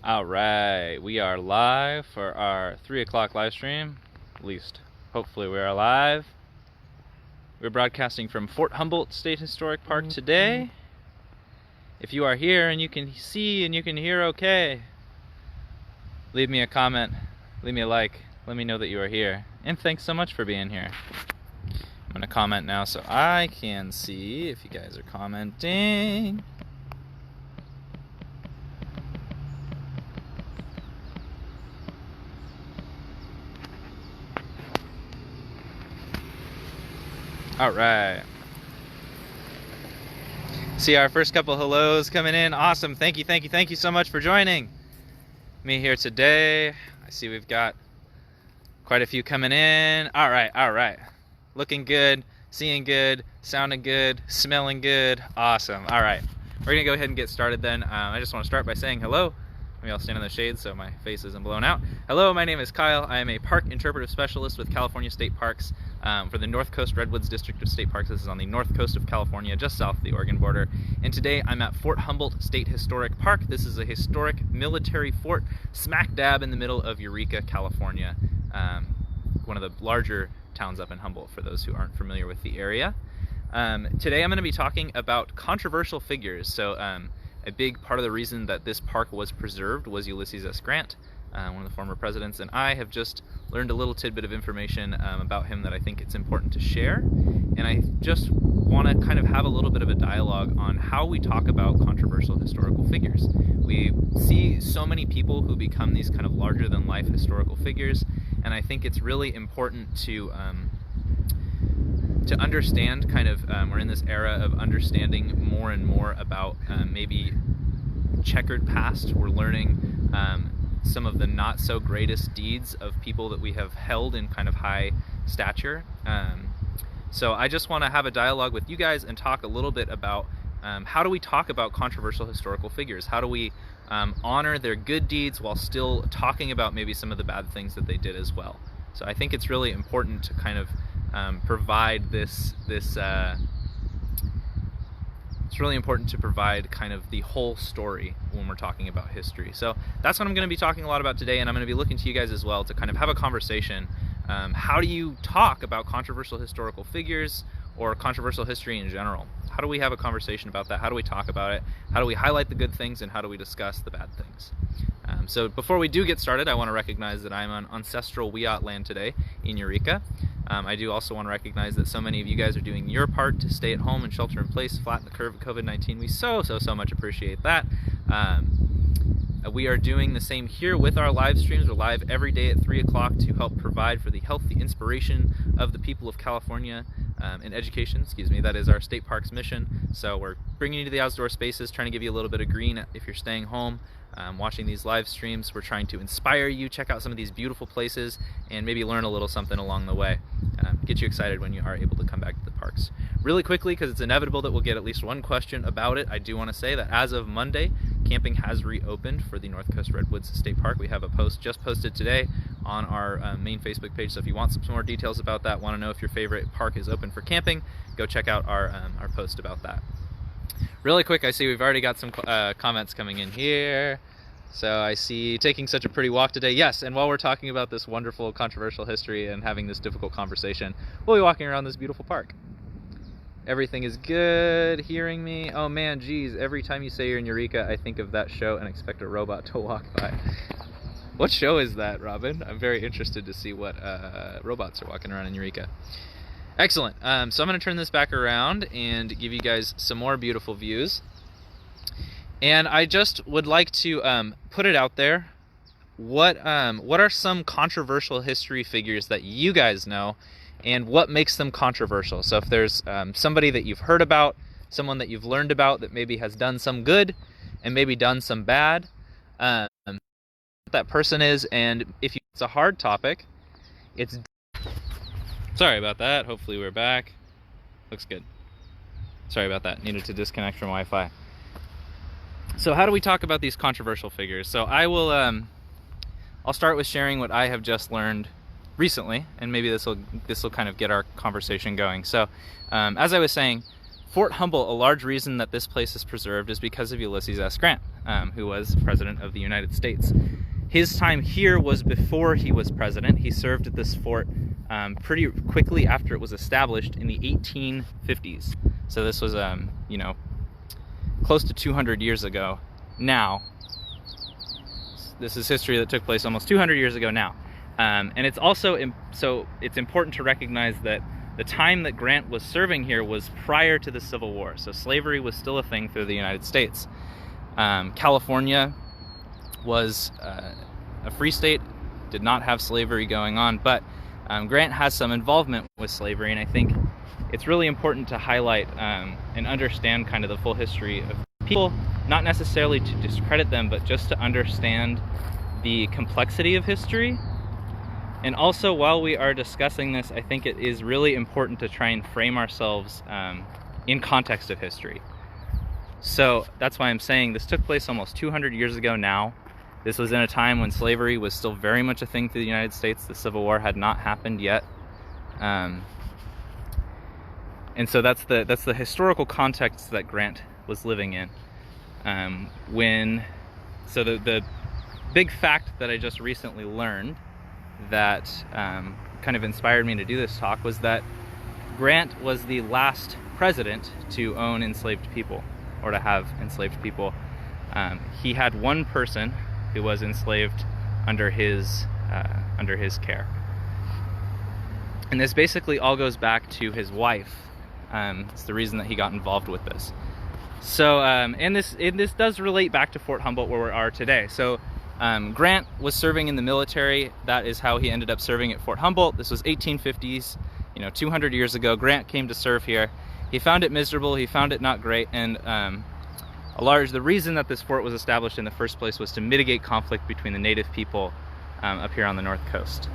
All right, we are live for our 3 o'clock live stream. At least, hopefully we are live. We're broadcasting from Fort Humboldt State Historic Park today. If you are here and you can see and you can hear okay, leave me a comment, leave me a like, let me know that you are here. And thanks so much for being here. I'm going to comment now so I can see if you guys are commenting. All right. See our first couple hellos coming in. Awesome. Thank you so much for joining me here today. I see we've got quite a few coming in. All right. Looking good, seeing good, sounding good, smelling good. Awesome. All right. We're going to go ahead and get started then. I just want to start by saying hello. Maybe I'll stand in the shade so my face isn't blown out. Hello, my name is Kyle. I am a park interpretive specialist with California State Parks for the North Coast Redwoods District of State Parks. This is on the north coast of California, just south of the Oregon border. And today I'm at Fort Humboldt State Historic Park. This is a historic military fort smack dab in the middle of Eureka, California. One of the larger towns up in Humboldt for those who aren't familiar with the area. Today I'm going to be talking about controversial figures. So a big part of the reason that this park was preserved was Ulysses S. Grant, one of the former presidents, and I have just learned a little tidbit of information about him that I think it's important to share. And I just want to kind of have a little bit of a dialogue on how we talk about controversial historical figures. We see so many people who become these kind of larger-than-life historical figures, and I think it's really important to understand kind of, we're in this era of understanding more and more about maybe checkered past. We're learning some of the not so greatest deeds of people that we have held in kind of high stature. So I just want to have a dialogue with you guys and talk a little bit about how do we talk about controversial historical figures? How do we honor their good deeds while still talking about maybe some of the bad things that they did as well? So I think it's really important to kind of provide this it's really important to provide kind of the whole story when we're talking about history. So that's what I'm going to be talking a lot about today, and I'm going to be looking to you guys as well to kind of have a conversation. How do you talk about controversial historical figures or controversial history in general? How do we have a conversation about that? How do we talk about it? How do we highlight the good things, and how do we discuss the bad things? So before we do get started, I want to recognize that I'm on ancestral Wiyot land today in Eureka. I do also want to recognize that so many of you guys are doing your part to stay at home and shelter in place, flatten the curve of COVID-19. We so much appreciate that. We are doing the same here with our live streams. We're live every day at 3 o'clock to help provide for the health, the inspiration of the people of California and education, that is our state park's mission. So we're bringing you to the outdoor spaces, trying to give you a little bit of green if you're staying home. Watching these live streams, we're trying to inspire you, check out some of these beautiful places, and maybe learn a little something along the way. Get you excited when you are able to come back to the parks. Really quickly, because it's inevitable that we'll get at least one question about it, I do want to say that as of Monday, camping has reopened for the North Coast Redwoods State Park. We have a post just posted today on our main Facebook page, so if you want some more details about that, want to know if your favorite park is open for camping, go check out our post about that. Really quick, I see we've already got some comments coming in here. So I see taking such a pretty walk today. Yes, and while we're talking about this wonderful controversial history and having this difficult conversation, we'll be walking around this beautiful park. Everything is good, hearing me. Oh man, geez, every time you say you're in Eureka, I think of that show and expect a robot to walk by. What show is that, Robin? I'm very interested to see what robots are walking around in Eureka. Excellent. So I'm going to turn this back around and give you guys some more beautiful views. And I just would like to put it out there. What are some controversial history figures that you guys know, and what makes them controversial? So if there's somebody that you've heard about, someone that you've learned about that maybe has done some good and maybe done some bad, what that person is, and if it's a hard topic, it's... Sorry about that. Hopefully we're back. Looks good. Sorry about that. Needed to disconnect from Wi-Fi. So how do we talk about these controversial figures? So I'll start with sharing what I have just learned recently, and maybe this will kind of get our conversation going. So as I was saying, Fort Humboldt, a large reason that this place is preserved is because of Ulysses S. Grant, who was President of the United States. His time here was before he was president. He served at this fort pretty quickly after it was established in the 1850s. So this was, you know, close to 200 years ago now. This is history that took place almost 200 years ago now. And it's also, so it's important to recognize that the time that Grant was serving here was prior to the Civil War. So slavery was still a thing through the United States. California was a free state, did not have slavery going on, but Grant has some involvement with slavery, and I think it's really important to highlight and understand kind of the full history of people, not necessarily to discredit them, but just to understand the complexity of history. And also, while we are discussing this, I think it is really important to try and frame ourselves in context of history. So that's why I'm saying this took place almost 200 years ago now. This was in a time when slavery was still very much a thing through the United States. The Civil War had not happened yet. And so that's the historical context that Grant was living in. So the big fact that I just recently learned that kind of inspired me to do this talk was that Grant was the last president to own enslaved people, or to have enslaved people. He had one person who was enslaved under his care. And this basically all goes back to his wife. It's the reason that he got involved with this. So, and this does relate back to Fort Humboldt, where we are today. So, Grant was serving in the military. That is how he ended up serving at Fort Humboldt. This was 1850s, 200 years ago. Grant came to serve here. He found it miserable. He found it not great. And the reason that this fort was established in the first place was to mitigate conflict between the native people up here on the north coast.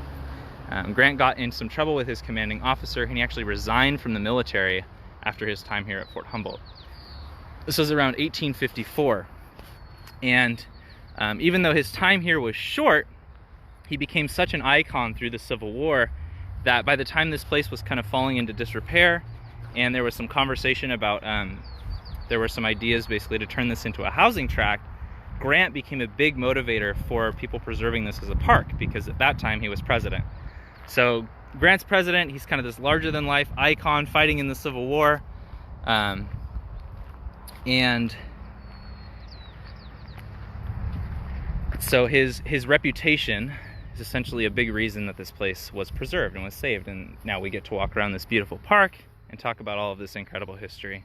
Grant got in some trouble with his commanding officer, and he actually resigned from the military after his time here at Fort Humboldt. This was around 1854. And even though his time here was short, he became such an icon through the Civil War that by the time this place was kind of falling into disrepair, and there was some conversation about, there were some ideas basically to turn this into a housing tract, Grant became a big motivator for people preserving this as a park, because at that time he was president. So Grant's president, he's kind of this larger-than-life icon fighting in the Civil War. And so his reputation is essentially a big reason that this place was preserved and was saved. And now we get to walk around this beautiful park and talk about all of this incredible history.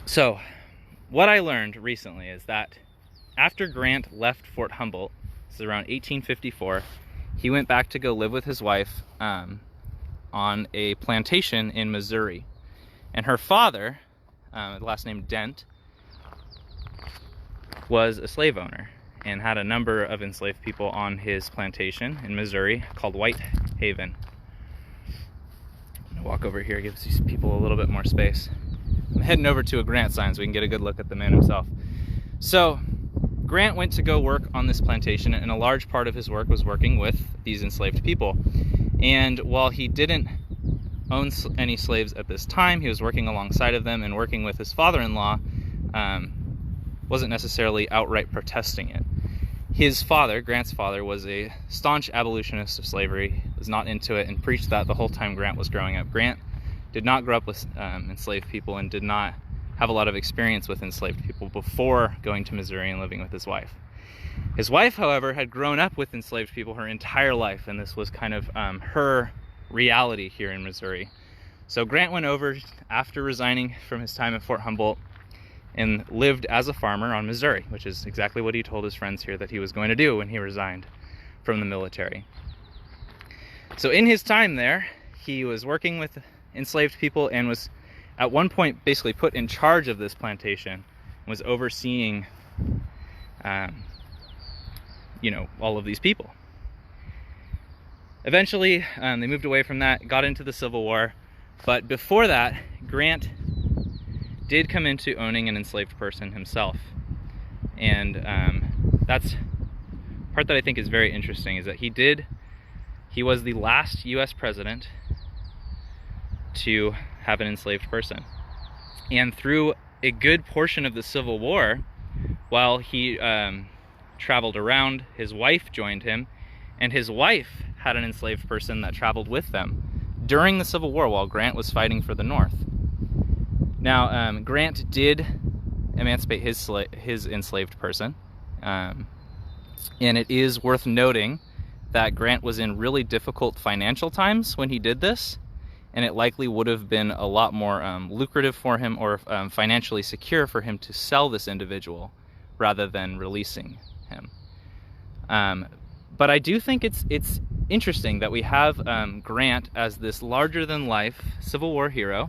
So what I learned recently is that after Grant left Fort Humboldt, this is around 1854, he went back to go live with his wife on a plantation in Missouri. And her father, the last name Dent, was a slave owner and had a number of enslaved people on his plantation in Missouri called White Haven. I'm gonna walk over here, gives these people a little bit more space. I'm heading over to a Grant sign so we can get a good look at the man himself. So Grant went to go work on this plantation, and a large part of his work was working with these enslaved people. And while he didn't own any slaves at this time, he was working alongside of them and working with his father-in-law, wasn't necessarily outright protesting it. His father, Grant's father, was a staunch abolitionist of slavery, was not into it, and preached that the whole time Grant was growing up. Grant did not grow up with enslaved people and did not have a lot of experience with enslaved people before going to Missouri and living with his wife. His wife, however, had grown up with enslaved people her entire life, and this was kind of her reality here in Missouri. So Grant went over after resigning from his time at Fort Humboldt and lived as a farmer on Missouri, which is exactly what he told his friends here that he was going to do when he resigned from the military. So in his time there, he was working with enslaved people and was at one point basically put in charge of this plantation and was overseeing all of these people. Eventually, they moved away from that, got into the Civil War, but before that, Grant did come into owning an enslaved person himself. And that's part that I think is very interesting, is that he was the last U.S. president to have an enslaved person. And through a good portion of the Civil War, while he traveled around, his wife joined him, and his wife had an enslaved person that traveled with them during the Civil War while Grant was fighting for the North. Now, Grant did emancipate his enslaved person, and it is worth noting that Grant was in really difficult financial times when he did this, and it likely would have been a lot more lucrative for him, or financially secure for him, to sell this individual rather than releasing him. But I do think it's interesting that we have Grant as this larger-than-life Civil War hero,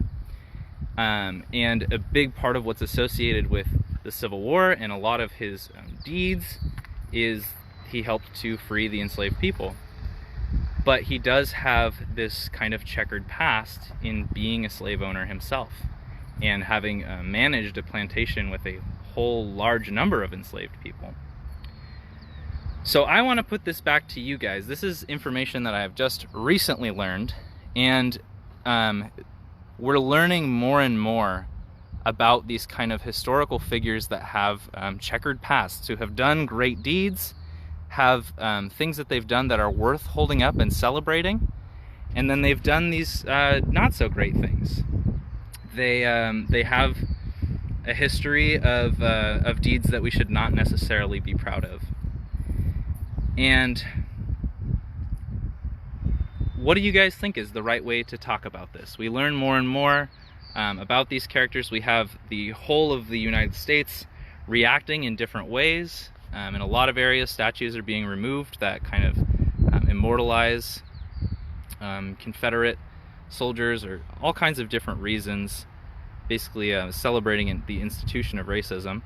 and a big part of what's associated with the Civil War and a lot of his deeds is he helped to free the enslaved people. But he does have this kind of checkered past in being a slave owner himself and having managed a plantation with a whole large number of enslaved people. So I want to put this back to you guys. This is information that I have just recently learned, and we're learning more and more about these kind of historical figures that have checkered pasts, who have done great deeds, have things that they've done that are worth holding up and celebrating, and then they've done these not so great things. They have a history of deeds that we should not necessarily be proud of. And what do you guys think is the right way to talk about this? We learn more and more about these characters. We have the whole of the United States reacting in different ways. In a lot of areas, statues are being removed that kind of immortalize Confederate soldiers, or all kinds of different reasons, basically celebrating the institution of racism.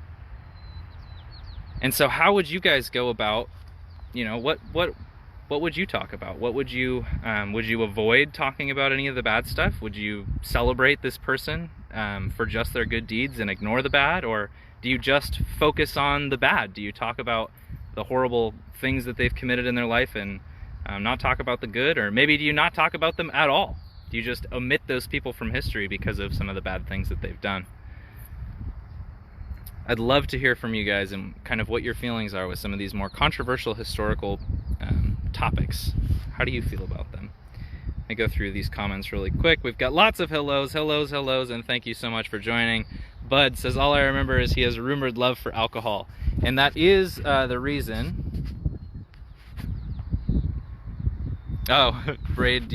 And so how would you guys go about, what would you talk about? What would you avoid talking about any of the bad stuff? Would you celebrate this person for just their good deeds and ignore the bad? Or do you just focus on the bad? Do you talk about the horrible things that they've committed in their life and not talk about the good? Or maybe do you not talk about them at all? Do you just omit those people from history because of some of the bad things that they've done? I'd love to hear from you guys and kind of what your feelings are with some of these more controversial historical topics. How do you feel about them? I go through these comments really quick. We've got lots of hellos, and thank you so much for joining. Bud says, all I remember is he has a rumored love for alcohol. And that is the reason. Oh, Braid,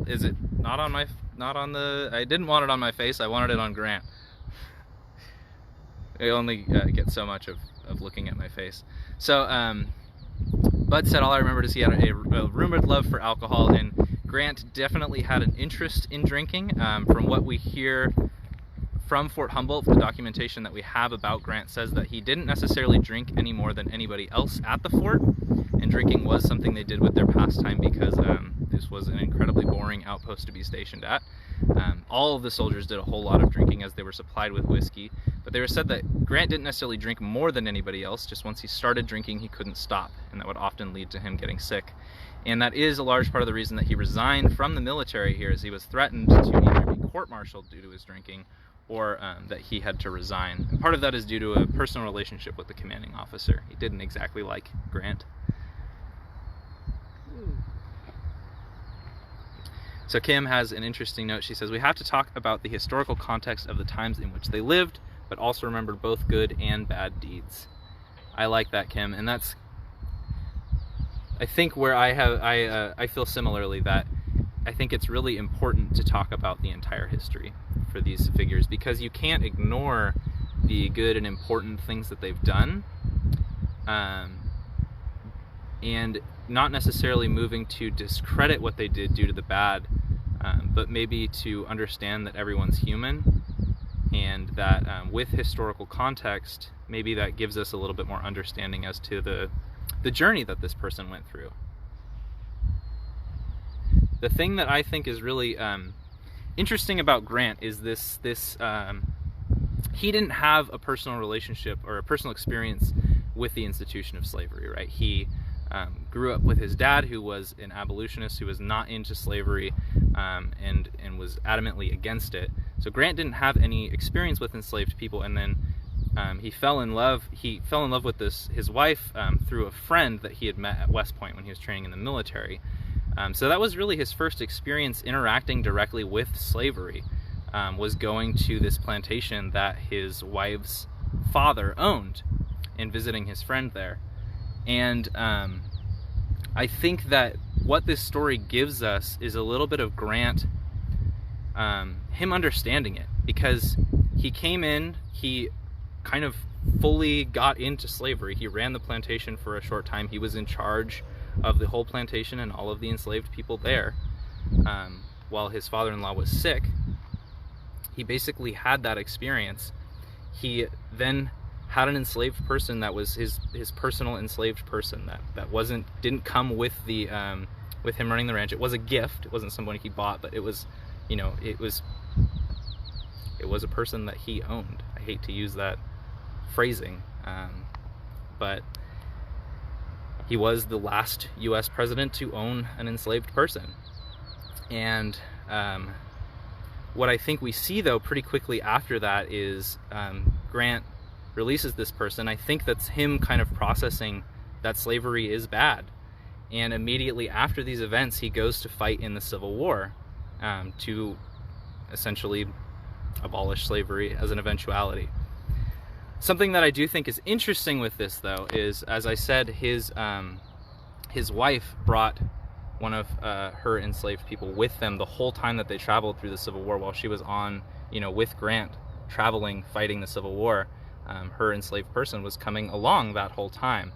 is it not on I didn't want it on my face, I wanted it on Grant. I only get so much of looking at my face. So, Bud said all I remembered is he had a rumored love for alcohol, and Grant definitely had an interest in drinking. From what we hear from Fort Humboldt, the documentation that we have about Grant says that he didn't necessarily drink any more than anybody else at the fort, and drinking was something they did with their pastime because this was an incredibly boring outpost to be stationed at. All of the soldiers did a whole lot of drinking as they were supplied with whiskey, but they were said that Grant didn't necessarily drink more than anybody else, just once he started drinking he couldn't stop, and that would often lead to him getting sick. And that is a large part of the reason that he resigned from the military here, as he was threatened to either be court-martialed due to his drinking, or that he had to resign. And part of that is due to a personal relationship with the commanding officer. He didn't exactly like Grant. So Kim has an interesting note. She says, we have to talk about the historical context of the times in which they lived, but also remember both good and bad deeds. I like that, Kim, and that's, I think, where I feel similarly, that I think it's really important to talk about the entire history for these figures, because you can't ignore the good and important things that they've done, and not necessarily moving to discredit what they did due to the bad, but maybe to understand that everyone's human, and that with historical context, maybe that gives us a little bit more understanding as to the journey that this person went through. The thing that I think is really interesting about Grant is this he didn't have a personal relationship or a personal experience with the institution of slavery, right? He grew up with his dad, who was an abolitionist, who was not into slavery, and was adamantly against it. So Grant didn't have any experience with enslaved people, and then he fell in love with his wife through a friend that he had met at West Point when he was training in the military. So that was really his first experience interacting directly with slavery, was going to this plantation that his wife's father owned and visiting his friend there. And I think that what this story gives us is a little bit of Grant, him understanding it, because he came in, he kind of fully got into slavery. He ran the plantation for a short time. He was in charge of the whole plantation and all of the enslaved people there. While his father-in-law was sick, he basically had that experience. He then had an enslaved person that was his personal enslaved person that didn't come with the with him running the ranch. It was a gift. It wasn't somebody he bought, but it was, you know, it was a person that he owned. I hate to use that phrasing, but he was the last U.S. president to own an enslaved person. And what I think we see, though, pretty quickly after that is Grant releases this person. I think that's him kind of processing that slavery is bad. And immediately after these events, he goes to fight in the Civil War to essentially abolish slavery as an eventuality. Something that I do think is interesting with this, though, is, as I said, his wife brought one of her enslaved people with them the whole time that they traveled through the Civil War. While she was on, with Grant, traveling, fighting the Civil War, her enslaved person was coming along that whole time.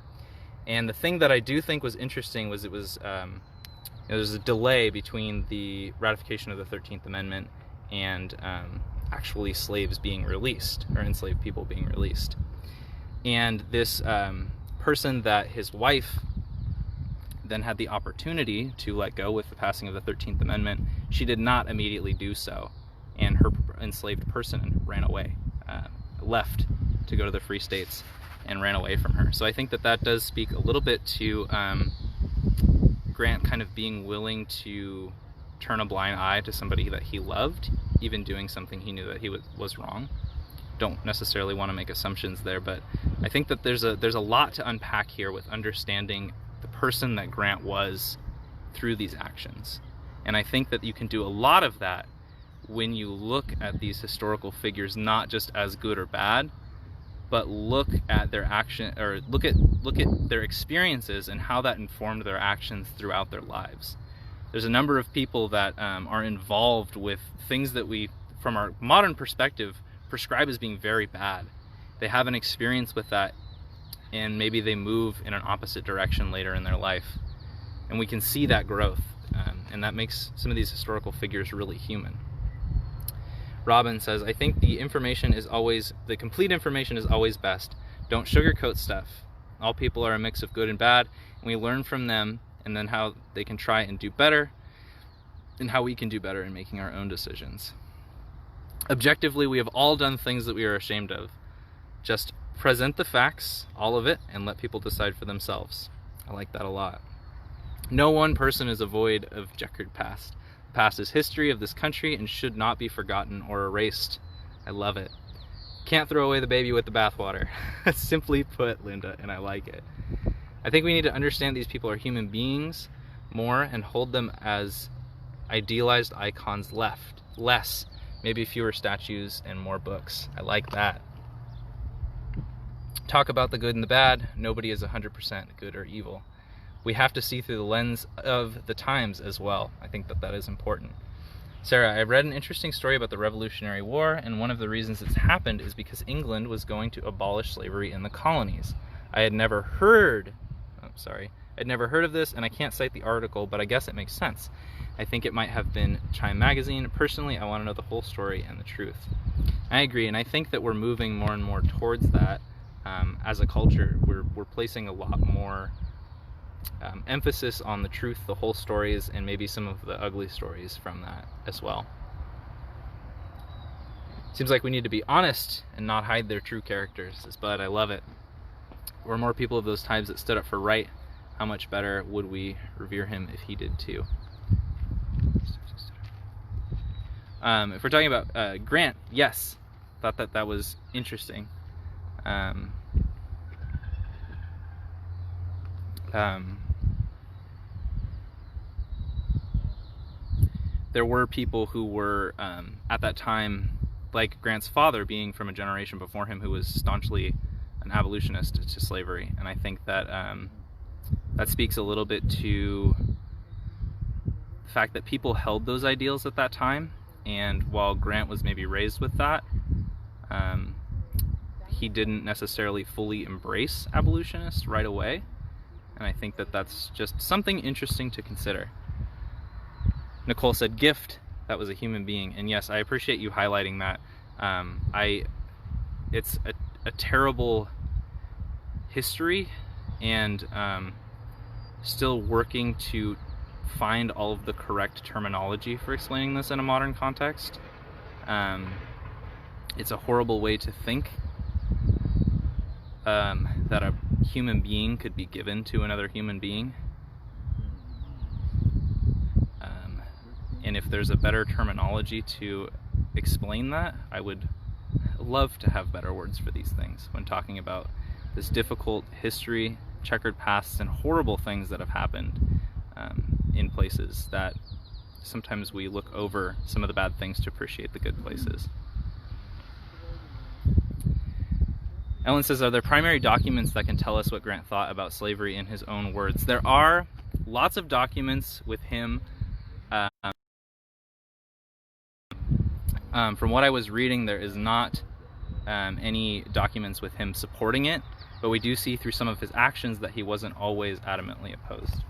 And the thing that I do think was interesting was there was a delay between the ratification of the 13th Amendment and actually slaves being released, or enslaved people being released. And this person that his wife then had the opportunity to let go with the passing of the 13th Amendment, she did not immediately do so, and her enslaved person ran away, left to go to the free states and ran away from her. So I think that does speak a little bit to Grant kind of being willing to turn a blind eye to somebody that he loved, even doing something he knew that he was wrong. Don't necessarily want to make assumptions there, but I think that there's a lot to unpack here with understanding the person that Grant was through these actions. And I think that you can do a lot of that when you look at these historical figures not just as good or bad, but look at their action, or look at their experiences and how that informed their actions throughout their lives. There's a number of people that are involved with things that we, from our modern perspective, prescribe as being very bad. They have an experience with that, and maybe they move in an opposite direction later in their life. And we can see that growth, and that makes some of these historical figures really human. Robin says, I think the complete information is always best. Don't sugarcoat stuff. All people are a mix of good and bad, and we learn from them, and then how they can try and do better, and how we can do better in making our own decisions. Objectively, we have all done things that we are ashamed of. Just present the facts, all of it, and let people decide for themselves. I like that a lot. No one person is void of checkered past. The past is history of this country and should not be forgotten or erased. I love it. Can't throw away the baby with the bathwater. Simply put, Linda, and I like it. I think we need to understand these people are human beings more and hold them as idealized icons less, maybe fewer statues and more books. I like that. Talk about the good and the bad. Nobody is 100% good or evil. We have to see through the lens of the times as well. I think that is important. Sarah, I read an interesting story about the Revolutionary War, and one of the reasons it's happened is because England was going to abolish slavery in the colonies. I'd never heard of this, and I can't cite the article, but I guess it makes sense. I think it might have been Chime Magazine. Personally, I want to know the whole story and the truth. I agree, and I think that we're moving more and more towards that. As a culture, we're placing a lot more emphasis on the truth, the whole stories, and maybe some of the ugly stories from that as well. Seems like we need to be honest and not hide their true characters, says Bud. I love it. We're more people of those times that stood up for right. How much better would we revere him if he did too? If we're talking about Grant, yes, thought that was interesting. There were people who were at that time, like Grant's father, being from a generation before him, who was staunchly an abolitionist to slavery, and I think that that speaks a little bit to the fact that people held those ideals at that time, and while Grant was maybe raised with that, he didn't necessarily fully embrace abolitionists right away, and I think that that's just something interesting to consider. Nicole said gift, that was a human being, and yes, I appreciate you highlighting that. It's a terrible history, and still working to find all of the correct terminology for explaining this in a modern context. It's a horrible way to think that a human being could be given to another human being. And if there's a better terminology to explain that, I would love to have better words for these things when talking about this difficult history, checkered pasts, and horrible things that have happened in places that sometimes we look over some of the bad things to appreciate the good places. Ellen says, are there primary documents that can tell us what Grant thought about slavery in his own words? There are lots of documents with him. From what I was reading, there is not any documents with him supporting it, but we do see through some of his actions that he wasn't always adamantly opposed.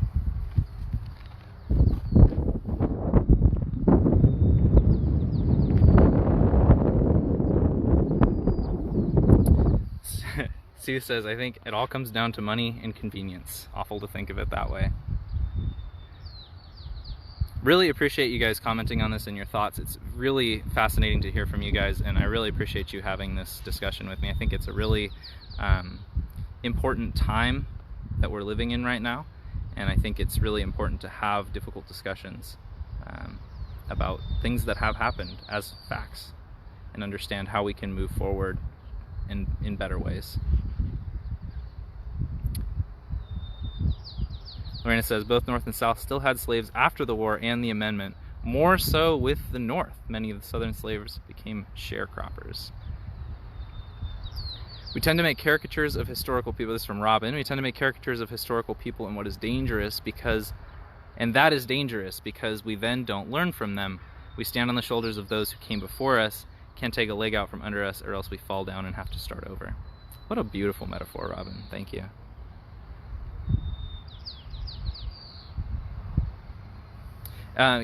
Sue says, I think it all comes down to money and convenience. Awful to think of it that way. Really appreciate you guys commenting on this and your thoughts. It's really fascinating to hear from you guys, and I really appreciate you having this discussion with me. I think it's a really important time that we're living in right now, and I think it's really important to have difficult discussions about things that have happened as facts and understand how we can move forward in better ways. Lorena says, both North and South still had slaves after the war and the amendment, more so with the North. Many of the Southern slaves became sharecroppers. We tend to make caricatures of historical people. This is from Robin. We tend to make caricatures of historical people and what is dangerous and that is dangerous because we then don't learn from them. We stand on the shoulders of those who came before us, can't take a leg out from under us, or else we fall down and have to start over. What a beautiful metaphor, Robin. Thank you.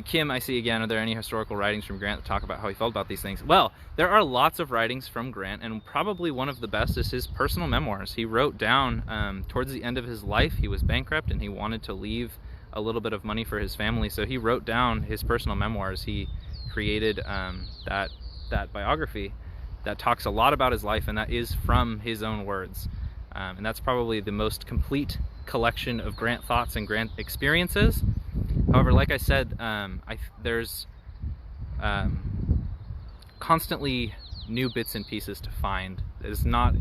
Kim, I see again, are there any historical writings from Grant that talk about how he felt about these things? Well, there are lots of writings from Grant, and probably one of the best is his personal memoirs. He wrote down, towards the end of his life, he was bankrupt and he wanted to leave a little bit of money for his family, so he wrote down his personal memoirs. He created that biography that talks a lot about his life, and that is from his own words. And that's probably the most complete collection of Grant thoughts and Grant experiences. However, like I said, there's constantly new bits and pieces to find. It's not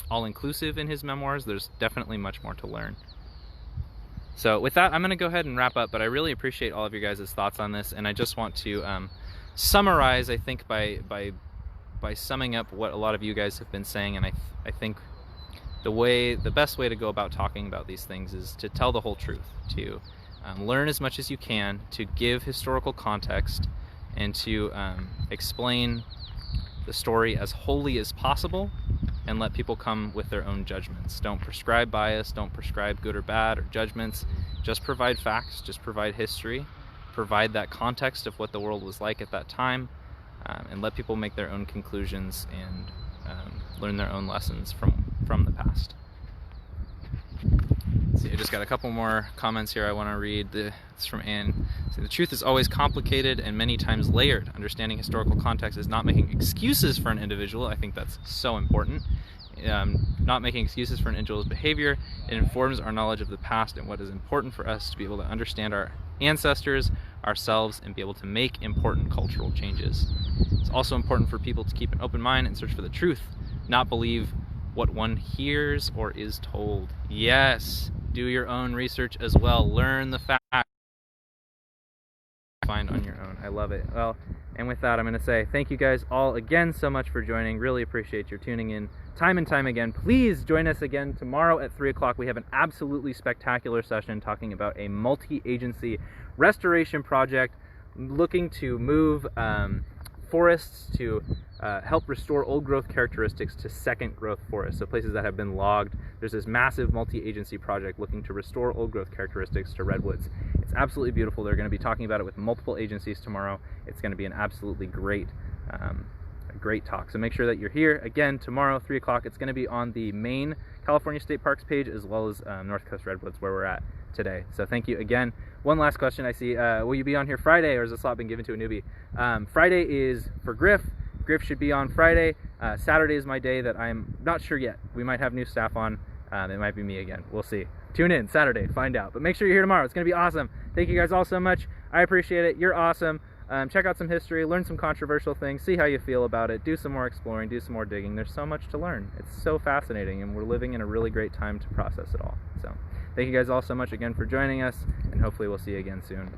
all-inclusive in his memoirs. There's definitely much more to learn. So with that, I'm going to go ahead and wrap up, but I really appreciate all of your guys' thoughts on this, and I just want to summarize, I think, by summing up what a lot of you guys have been saying, and I think the best way to go about talking about these things is to tell the whole truth, to learn as much as you can, to give historical context, and to explain the story as wholly as possible, and let people come with their own judgments. Don't prescribe bias, don't prescribe good or bad or judgments. Just provide facts, just provide history, provide that context of what the world was like at that time, and let people make their own conclusions and learn their own lessons from the past. See, I just got a couple more comments here I want to read. It's from Anne. See, the truth is always complicated and many times layered. Understanding historical context is not making excuses for an individual. I think that's so important. not making excuses for an individual's behavior. It informs our knowledge of the past and what is important for us to be able to understand our ancestors, ourselves, and be able to make important cultural changes. It's also important for people to keep an open mind and search for the truth, not believe what one hears or is told. Yes, do your own research as well. Learn the facts. Find on your own. I love it. Well, and with that, I'm going to say thank you guys all again so much for joining. Really appreciate your tuning in time and time again. Please join us again tomorrow at 3 o'clock. We have an absolutely spectacular session talking about a multi-agency restoration project looking to move forests to help restore old growth characteristics to second growth forests, so places that have been logged. There's this massive multi-agency project looking to restore old growth characteristics to redwoods. It's absolutely beautiful. They're going to be talking about it with multiple agencies tomorrow. It's going to be an absolutely great talk. So make sure that you're here again tomorrow, 3 o'clock. It's going to be on the main California State Parks page as well as North Coast Redwoods, where we're at today. So thank you again. One last question I see, will you be on here Friday, or has the slot been given to a newbie? Friday is for Griff. Griff should be on Friday. Saturday is my day that I'm not sure yet. We might have new staff on. It might be me again. We'll see. Tune in Saturday, find out. But make sure you're here tomorrow. It's going to be awesome. Thank you guys all so much. I appreciate it. You're awesome. Check out some history, learn some controversial things, see how you feel about it, do some more exploring, do some more digging. There's so much to learn. It's so fascinating, and we're living in a really great time to process it all. So thank you guys all so much again for joining us, and hopefully we'll see you again soon.